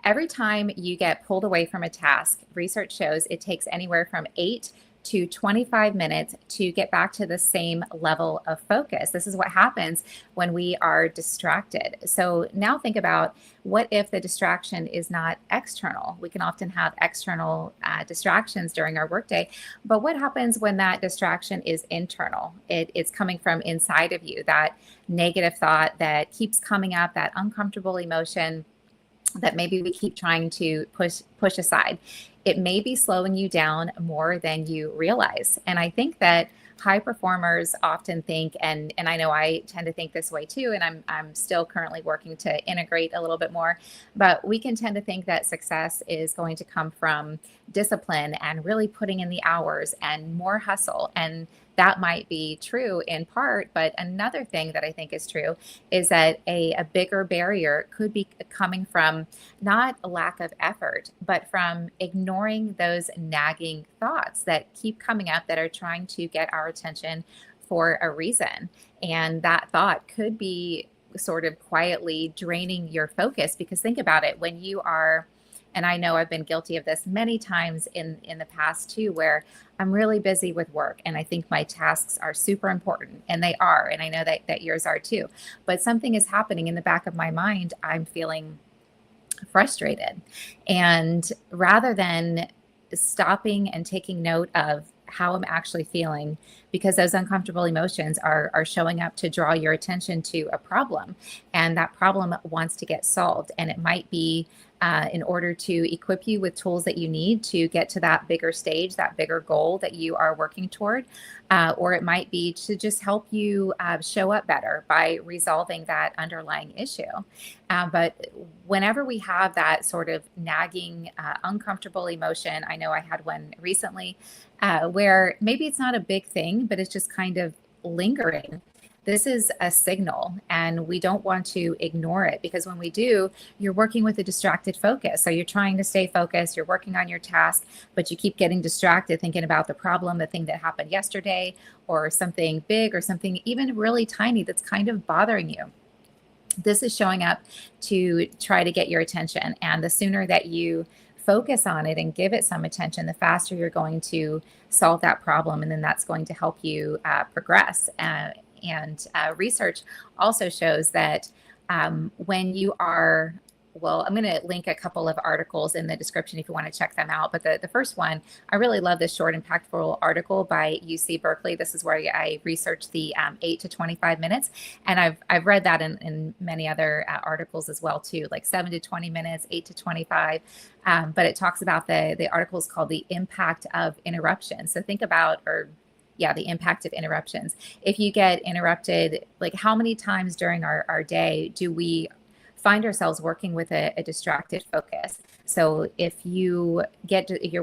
Every time you get pulled away from a task, research shows it takes anywhere from 8 to 25 minutes to get back to the same level of focus. This is what happens when we are distracted. So now think about, what if the distraction is not external? We can often have external distractions during our workday, but what happens when that distraction is internal? It's coming from inside of you, that negative thought that keeps coming up, that uncomfortable emotion that maybe we keep trying to push aside. It may be slowing you down more than you realize. And I think that high performers often think, and I know I tend to think this way too, and I'm still currently working to integrate a little bit more, but we can tend to think that success is going to come from discipline and really putting in the hours and more hustle. And that might be true in part, but another thing that I think is true is that a bigger barrier could be coming from not a lack of effort, but from ignoring those nagging thoughts that keep coming up that are trying to get our attention for a reason. And that thought could be sort of quietly draining your focus, because think about it, when you are, and I know I've been guilty of this many times in the past too, where I'm really busy with work and I think my tasks are super important, and they are, and I know that yours are too. But something is happening in the back of my mind. I'm feeling frustrated. And rather than stopping and taking note of how I'm actually feeling, because those uncomfortable emotions are showing up to draw your attention to a problem, and that problem wants to get solved. And it might be in order to equip you with tools that you need to get to that bigger stage, that bigger goal that you are working toward. Or it might be to just help you show up better by resolving that underlying issue. But whenever we have that sort of nagging, uncomfortable emotion, I know I had one recently where maybe it's not a big thing, but it's just kind of lingering. This is a signal, and we don't want to ignore it, because when we do, you're working with a distracted focus. So you're trying to stay focused, you're working on your task, but you keep getting distracted thinking about the problem, the thing that happened yesterday, or something big, or something even really tiny that's kind of bothering you. This is showing up to try to get your attention. And the sooner that you focus on it and give it some attention, the faster you're going to solve that problem. And then that's going to help you progress. And research also shows that when you are, well, I'm going to link a couple of articles in the description if you want to check them out. But the first one, I really love this short, impactful article by UC Berkeley. This is where I researched the 8 to 25 minutes. And I've read that in many other articles as well, too, like 7 to 20 minutes, 8 to 25. But it talks about the article is called The Impact of Interruption. So think about, the impact of interruptions. If you get interrupted, like how many times during our day do we find ourselves working with a distracted focus? So if you're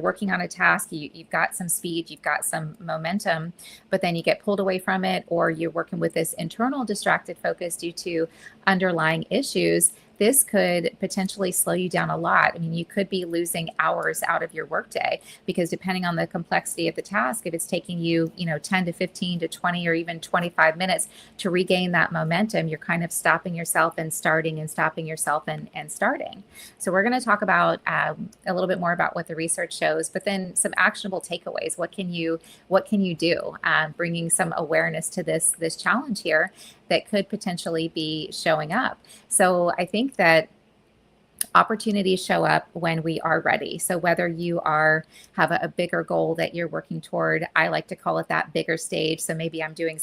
working on a task, you've got some speed, you've got some momentum, but then you get pulled away from it, or you're working with this internal distracted focus due to underlying issues, this could potentially slow you down a lot. I mean, you could be losing hours out of your workday, because depending on the complexity of the task, if it's taking you, 10 to 15 to 20 or even 25 minutes to regain that momentum, you're kind of stopping yourself and starting, and stopping yourself and starting. So we're going to talk about a little bit more about what the research shows, but then some actionable takeaways. What can you do? Bringing some awareness to this challenge here that could potentially be showing up. So I think that opportunities show up when we are ready. So whether you have a bigger goal that you're working toward, I like to call it that bigger stage. So maybe I'm doing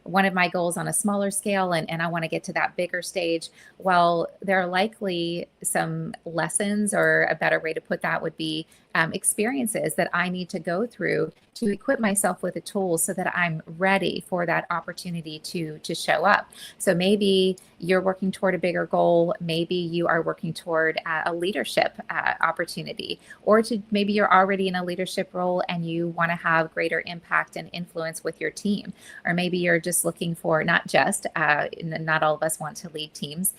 one of my goals on a smaller scale, and I want to get to that bigger stage. Well, there are likely some lessons, or a better way to put that would be experiences that I need to go through to equip myself with the tools so that I'm ready for that opportunity to show up. So maybe you're working toward a bigger goal. Maybe you are working toward a leadership opportunity, or maybe you're already in a leadership role and you want to have greater impact and influence with your team. Or maybe you're just looking for, not all of us want to lead teams.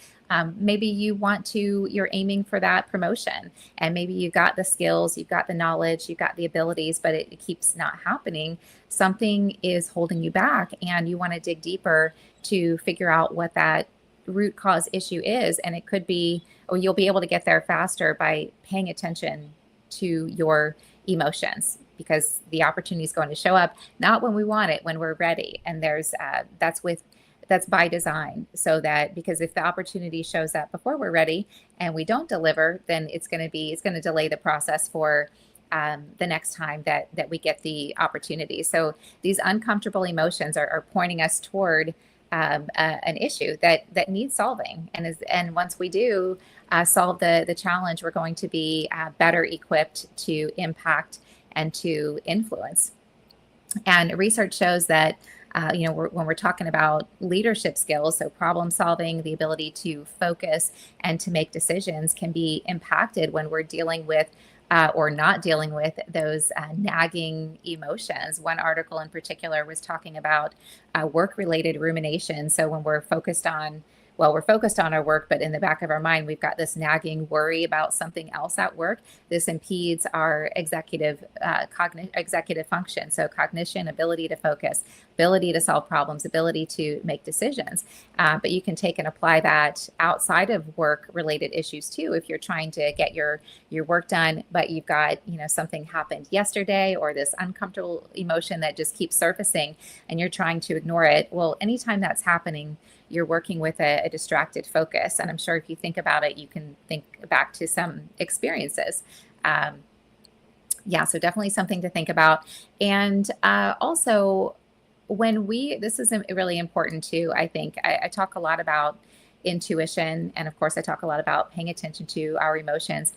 Maybe you're aiming for that promotion, and maybe you've got the skills, you've got the knowledge, you've got the abilities, but it keeps not happening. Something is holding you back, and you want to dig deeper to figure out what that root cause issue is. And it could be, or you'll be able to get there faster by paying attention to your emotions, because the opportunity is going to show up not when we want it, when we're ready. And that's by design, so that, because if the opportunity shows up before we're ready and we don't deliver, then it's going to delay the process for the next time that we get the opportunity. So these uncomfortable emotions are pointing us toward an issue that needs solving. And once we do solve the challenge, we're going to be better equipped to impact and to influence. And research shows that when we're talking about leadership skills, so problem solving, the ability to focus and to make decisions, can be impacted when we're dealing with or not dealing with those nagging emotions. One article in particular was talking about work-related rumination. So when we're focused on our work, but in the back of our mind, we've got this nagging worry about something else at work. This impedes our executive function. So cognition, ability to focus, ability to solve problems, ability to make decisions. But you can take and apply that outside of work-related issues too. If you're trying to get your work done, but you've got, something happened yesterday, or this uncomfortable emotion that just keeps surfacing and you're trying to ignore it. Well, anytime that's happening, you're working with a distracted focus. And I'm sure if you think about it, you can think back to some experiences. So definitely something to think about. And also, this is really important too, I think. I talk a lot about intuition. And of course, I talk a lot about paying attention to our emotions.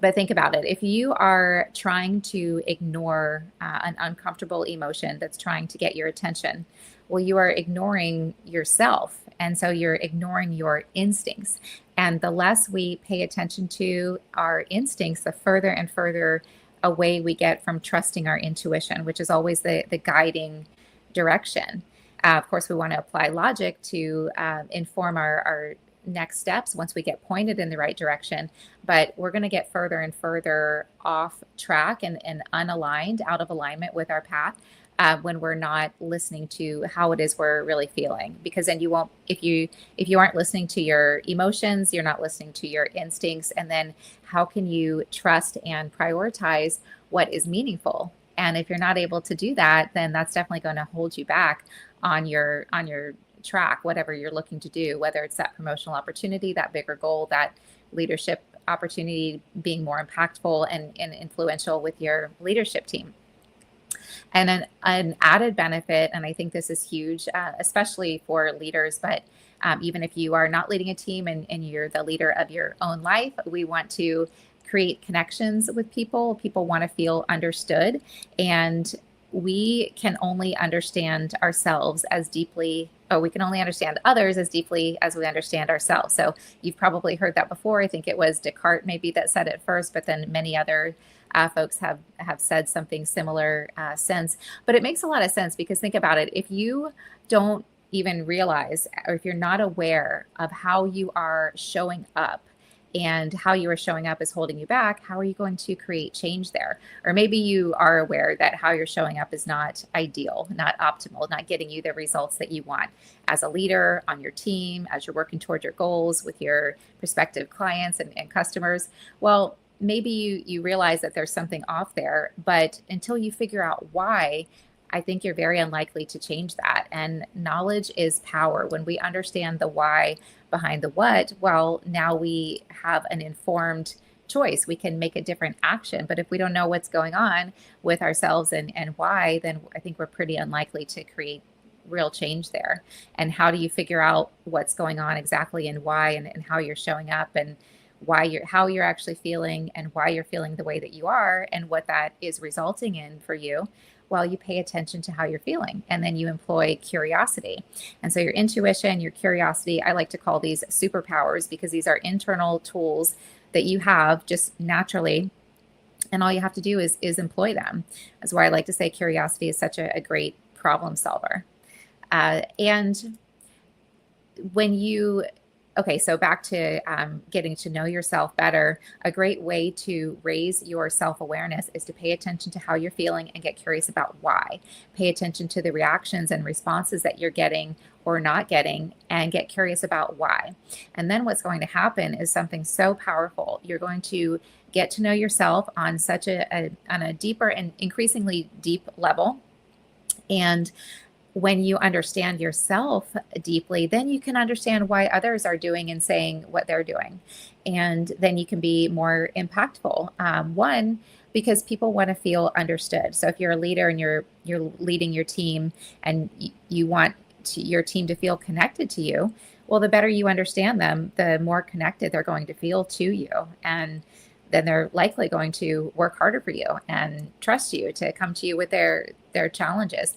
But think about it. If you are trying to ignore an uncomfortable emotion that's trying to get your attention, well, you are ignoring yourself. And so you're ignoring your instincts. And the less we pay attention to our instincts, the further and further away we get from trusting our intuition, which is always the guiding direction. Of course, we want to apply logic to inform our next steps once we get pointed in the right direction, but we're going to get further and further off track and unaligned, out of alignment with our path when we're not listening to how it is we're really feeling. Because then you won't, if you aren't listening to your emotions, you're not listening to your instincts, and then how can you trust and prioritize what is meaningful? And if you're not able to do that, then that's definitely going to hold you back on your track, whatever you're looking to do, whether it's that promotional opportunity, that bigger goal, that leadership opportunity, being more impactful and influential with your leadership team. And an added benefit, and I think this is huge, especially for leaders, but even if you are not leading a team and you're the leader of your own life, we want to create connections with people. People want to feel understood, and we can only understand ourselves as deeply, or we can only understand others as deeply as we understand ourselves. So you've probably heard that before. I think it was Descartes maybe that said it first, but then many other folks have said something similar since. But it makes a lot of sense, because think about it. If you don't even realize, or if you're not aware of how you are showing up, and how you are showing up is holding you back, how are you going to create change there? Or maybe you are aware that how you're showing up is not ideal, not optimal, not getting you the results that you want as a leader, on your team, as you're working toward your goals with your prospective clients and customers. Well, maybe you realize that there's something off there, but until you figure out why, I think you're very unlikely to change that. And knowledge is power. When we understand the why behind the what, well, now we have an informed choice. We can make a different action. But if we don't know what's going on with ourselves and why, then I think we're pretty unlikely to create real change there. And how do you figure out what's going on exactly and why, and how you're showing up, and how you're actually feeling, and why you're feeling the way that you are, and what that is resulting in for you? Well, you pay attention to how you're feeling, and then you employ curiosity. And so your intuition, your curiosity, I like to call these superpowers, because these are internal tools that you have just naturally, and all you have to do is employ them. That's why I like to say curiosity is such a great problem solver. And when you Okay, so back to getting to know yourself better. A great way to raise your self awareness is to pay attention to how you're feeling and get curious about why. Pay attention to the reactions and responses that you're getting or not getting, and get curious about why. And then what's going to happen is something so powerful. You're going to get to know yourself on such on a deeper and increasingly deep level. And when you understand yourself deeply, then you can understand why others are doing and saying what they're doing. And then you can be more impactful. One, because people want to feel understood. So if you're a leader and you're leading your team and you want your team to feel connected to you, well, the better you understand them, the more connected they're going to feel to you. And then they're likely going to work harder for you and trust you to come to you with their challenges.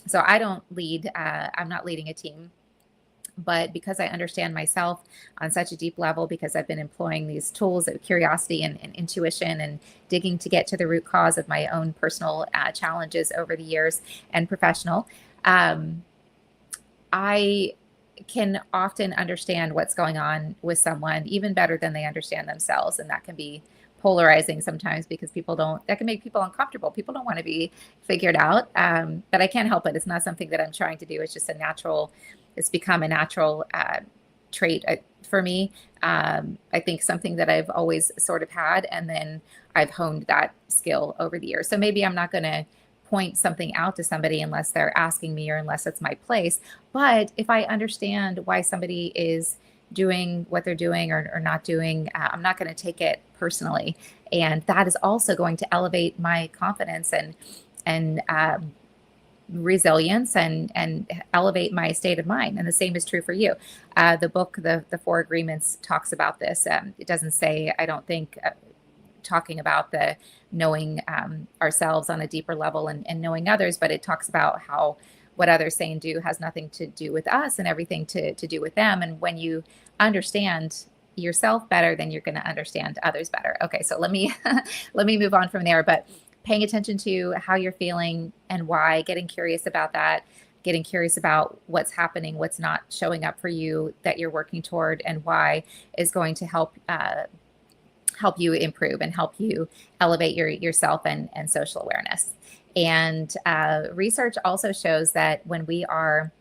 So I don't lead, I'm not leading a team, but because I understand myself on such a deep level, because I've been employing these tools of curiosity and intuition and digging to get to the root cause of my own personal challenges over the years and professional, I can often understand what's going on with someone even better than they understand themselves. And that can be polarizing sometimes because that can make people uncomfortable. People don't want to be figured out. But I can't help it. It's not something that I'm trying to do. It's just it's become a natural trait for me. I think something that I've always sort of had, and then I've honed that skill over the years. So maybe I'm not going to point something out to somebody unless they're asking me or unless it's my place. But if I understand why somebody is doing what they're doing or not doing, I'm not going to take it personally. And that is also going to elevate my confidence and resilience and elevate my state of mind. And the same is true for you. The book, the Four Agreements, talks about this. It doesn't say, I don't think, talking about the knowing ourselves on a deeper level and knowing others, but it talks about how what others say and do has nothing to do with us and everything to do with them. And when you understand yourself better, then you're going to understand others better. Okay, so let me let me move on from there. But paying attention to how you're feeling and why, getting curious about that, getting curious about what's happening, what's not showing up for you that you're working toward, and why is going to help you improve and help you elevate yourself and social awareness. And research also shows that when we are,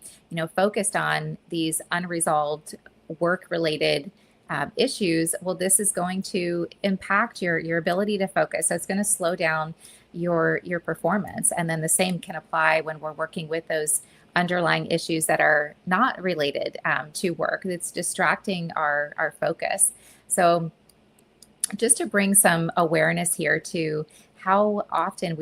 focused on these unresolved work-related issues, well, this is going to impact your ability to focus. So it's going to slow down your performance. And then the same can apply when we're working with those underlying issues that are not related to work. It's distracting our focus. So just to bring some awareness here to how often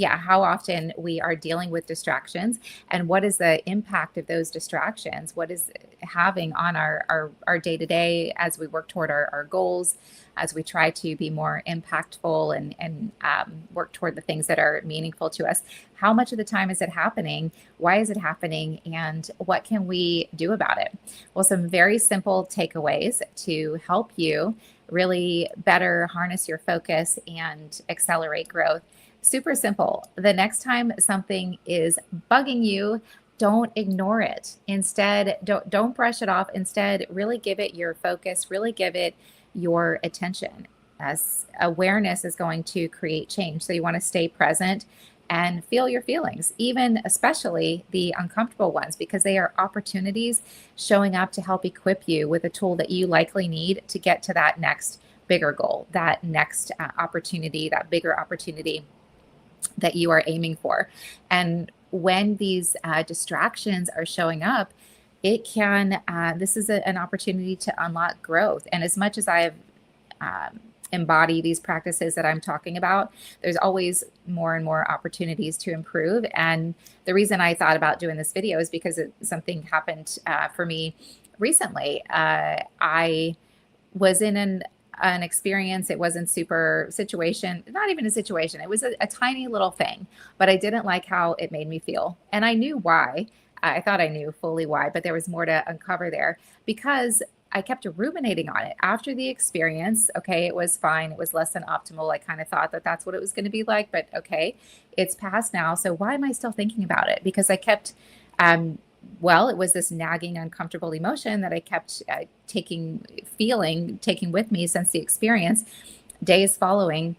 how often we are dealing with distractions and what is the impact of those distractions, what is having on our day-to-day as we work toward our goals, as we try to be more impactful and work toward the things that are meaningful to us. How much of the time is it happening? Why is it happening? And what can we do about it? Well, some very simple takeaways to help you really better harness your focus and accelerate growth. Super simple. The next time something is bugging you, don't ignore it. Instead, don't brush it off. Instead, really give it your focus, really give it your attention, as awareness is going to create change. So you want to stay present and feel your feelings, even especially the uncomfortable ones, because they are opportunities showing up to help equip you with a tool that you likely need to get to that next bigger goal, that next opportunity, that bigger opportunity that you are aiming for. And when these distractions are showing up, it can, this is an opportunity to unlock growth. And as much as I've embody these practices that I'm talking about, there's always more and more opportunities to improve. And the reason I thought about doing this video is because something happened for me recently. I was in an experience. It wasn't super situation, not even a situation. It was a tiny little thing, but I didn't like how it made me feel. And I knew why. I thought I knew fully why, but there was more to uncover there because I kept ruminating on it after the experience. Okay, it was fine. It was less than optimal. I kind of thought that that's what it was going to be like, but okay, it's past now. So why am I still thinking about it? Because I kept Well, it was this nagging, uncomfortable emotion that I kept taking with me since the experience, days following,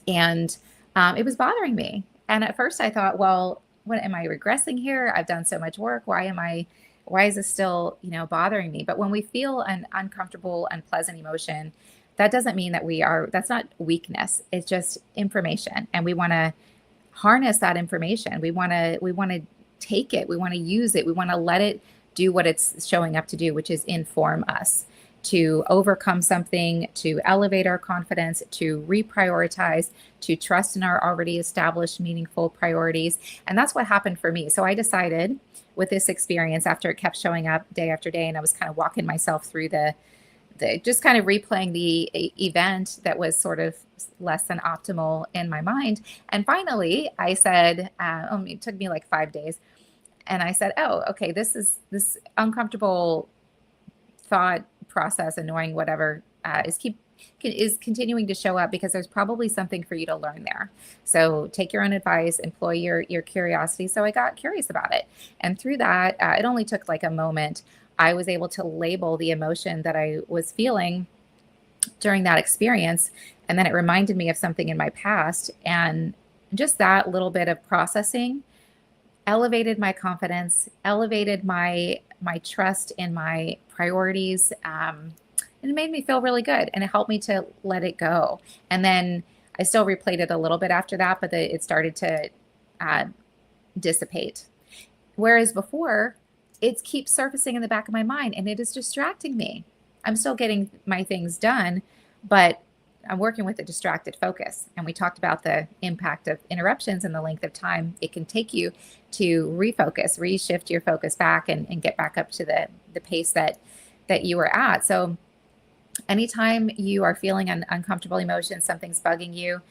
and it was bothering me. And at first, I thought, well, what am I regressing here? I've done so much work. Why is this still, bothering me? But when we feel an uncomfortable, unpleasant emotion, that doesn't mean that that's not weakness. It's just information, and we want to harness that information. We want to take it. We want to use it. We want to let it do what it's showing up to do, which is inform us to overcome something, to elevate our confidence, to reprioritize, to trust in our already established meaningful priorities. And that's what happened for me. So I decided with this experience, after it kept showing up day after day, and I was kind of walking myself through the just kind of replaying the event that was sort of less than optimal in my mind. And finally, I said, it took me like 5 days. And I said, oh, okay, this uncomfortable thought process, annoying, whatever, is continuing to show up because there's probably something for you to learn there. So take your own advice, employ your curiosity. So I got curious about it. And through that, it only took like a moment. I was able to label the emotion that I was feeling during that experience. And then it reminded me of something in my past. And just that little bit of processing elevated my confidence, elevated my trust in my priorities, and it made me feel really good. And it helped me to let it go. And then I still replayed it a little bit after that, but it started to uh, dissipate. Whereas before, it keeps surfacing in the back of my mind, and it is distracting me. I'm still getting my things done, but I'm working with a distracted focus. And we talked about the impact of interruptions and the length of time it can take you to refocus, reshift your focus back and get back up to the pace that you were at. So anytime you are feeling an uncomfortable emotion, something's bugging you,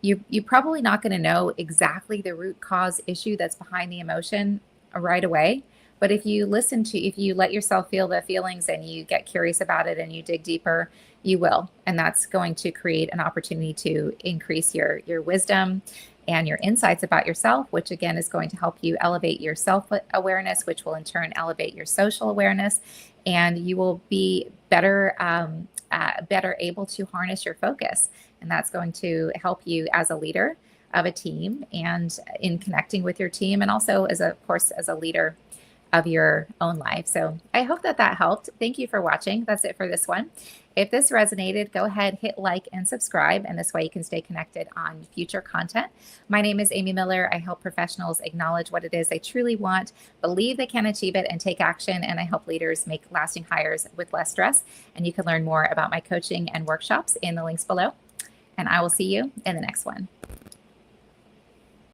you're probably not going to know exactly the root cause issue that's behind the emotion right away. But if you let yourself feel the feelings and you get curious about it and you dig deeper, you will. And that's going to create an opportunity to increase your wisdom and your insights about yourself, which again is going to help you elevate your self-awareness, which will in turn elevate your social awareness. And you will be better able to harness your focus. And that's going to help you as a leader of a team and in connecting with your team, and also as a leader of your own life. So I hope that helped. Thank you for watching. That's it for this one. If this resonated, go ahead, hit like and subscribe, and this way you can stay connected on future content. My name is Amy Miller. I help professionals acknowledge what it is they truly want, believe they can achieve it, and take action. And I help leaders make lasting hires with less stress. And you can learn more about my coaching and workshops in the links below. And I will see you in the next one.